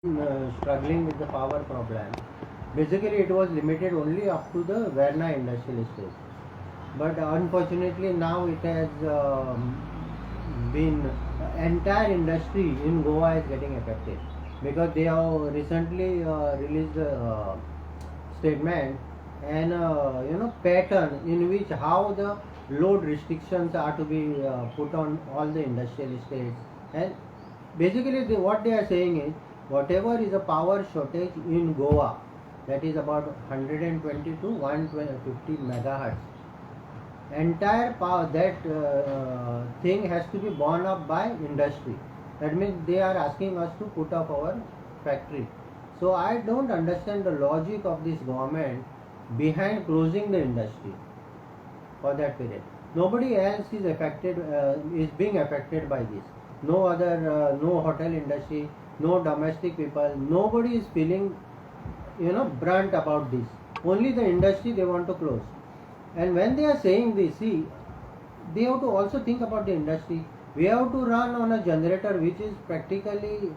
struggling with the power problem. Basically, it was limited only up to the Verna industrial estate. But unfortunately, now it has been entire industry in Goa is getting affected because they have recently released a statement and pattern in which how the load restrictions are to be put on all the industrial estates. And basically what they are saying is whatever is a power shortage in Goa, that is about 120 to 150 megahertz, entire power that thing has to be borne up by industry. That means they are asking us to put up our factory. So I don't understand the logic of this government behind closing the industry for that period. Nobody else is affected, is being affected by this. No other, no hotel industry, no domestic people. Nobody is feeling, brunt about this. Only the industry they want to close. And when they are saying this, see, they have to also think about the industry. We have to run on a generator which is practically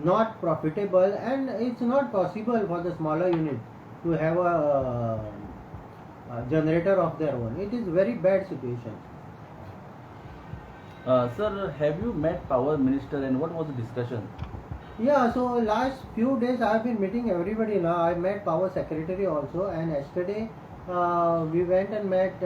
not profitable, and it's not possible for the smaller unit to have a generator of their own. It is very bad situation. Sir, have you met Power Minister and what was the discussion? Yeah, so last few days I have been meeting everybody now. I met Power Secretary also, and yesterday we went and met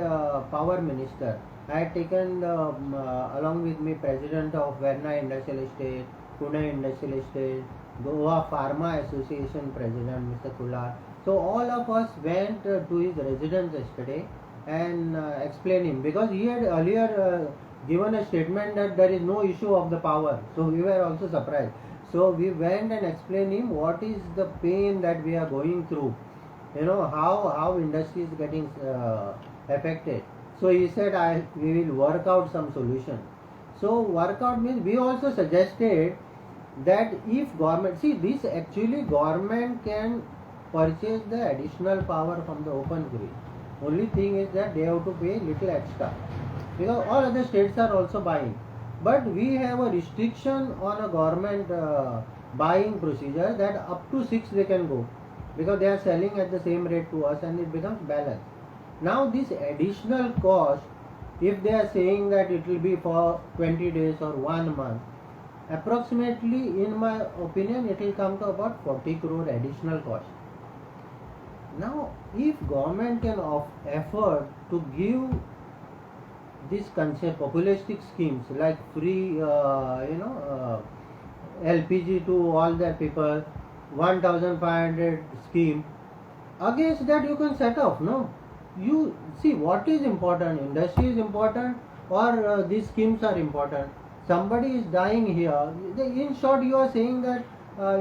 Power Minister. I had taken along with me President of Verna Industrial Estate, Pune Industrial Estate, Goa Pharma Association President Mr. Kular. So all of us went to his residence yesterday and explained him, because he had earlier given a statement that there is no issue of the power. So we were also surprised. So we went and explained him what is the pain that we are going through. How industry is getting affected. So he said, we will work out some solution. So work out means we also suggested that if government, see this actually government can purchase the additional power from the open grid. Only thing is that they have to pay little extra, because all other states are also buying. But we have a restriction on a government buying procedure that up to 6 they can go, because they are selling at the same rate to us and it becomes balanced. Now this additional cost, if they are saying that it will be for 20 days or 1 month, approximately in my opinion it will come to about 40 crore additional cost. Now if government can afford to give this concept populistic schemes like free LPG to all their people, 1500 scheme, against that you can set off. No, you see what is important, industry is important or these schemes are important. Somebody is dying here. In short, you are saying that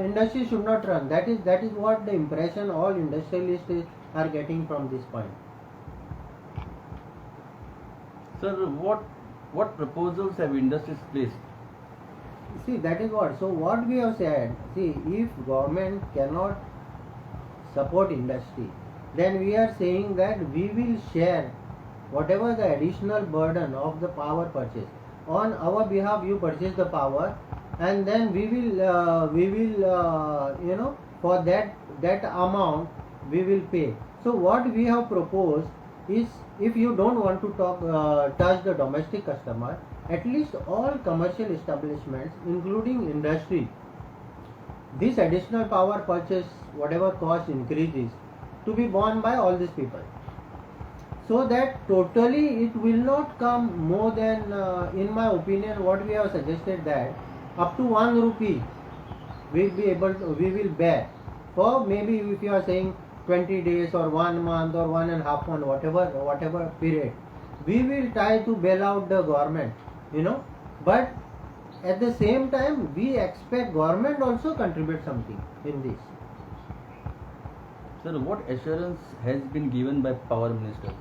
industry should not run. That is what the impression all industrialists are getting from this point. Sir, what proposals have industries placed? See, that is what. So what we have said, see, if government cannot support industry, then we are saying that we will share whatever the additional burden of the power purchase. On our behalf, you purchase the power, and then we will for that amount we will pay. So what we have proposed is, if you don't want to touch the domestic customer, at least all commercial establishments including industry, this additional power purchase, whatever cost increases, to be borne by all these people, so that totally it will not come more than in my opinion what we have suggested, that up to 1 rupee we will bear for, maybe if you are saying 20 days or 1 month or 1.5 month, whatever period, we will try to bail out the government, but at the same time we expect government also contribute something in this. Sir, what assurance has been given by Power Minister?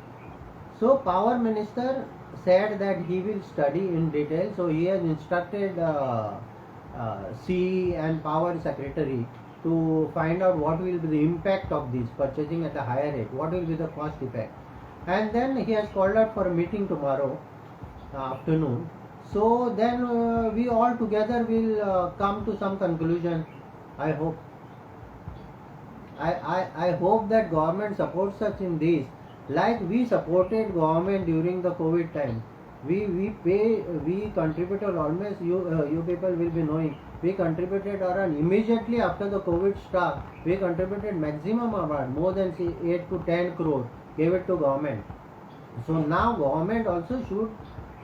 So Power Minister said that he will study in detail. So he has instructed CE and Power Secretary to find out what will be the impact of this purchasing at a higher rate, what will be the cost effect. And then he has called out for a meeting tomorrow afternoon. So then we all together will come to some conclusion I hope. I hope that government supports us in this. Like we supported government during the COVID time. We contributed almost, you people will be knowing, we contributed around immediately after the COVID start. We contributed maximum amount, more than say 8 to 10 crore, gave it to government. So now government also should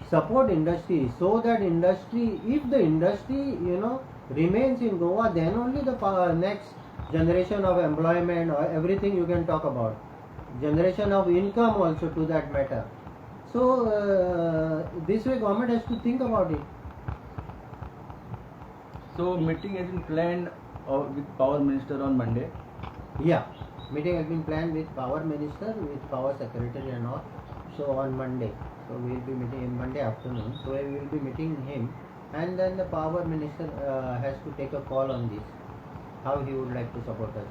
support industry, so that industry, if the industry remains in Goa, then only the next generation of employment or everything you can talk about, generation of income also to that matter. So this way government has to think about it. So meeting has been planned with Power Minister on Monday. Yeah, meeting has been planned with Power Minister, with Power Secretary and all. So on Monday, so we will be meeting him Monday afternoon. So we will be meeting him, and then the Power Minister has to take a call on this, how he would like to support us.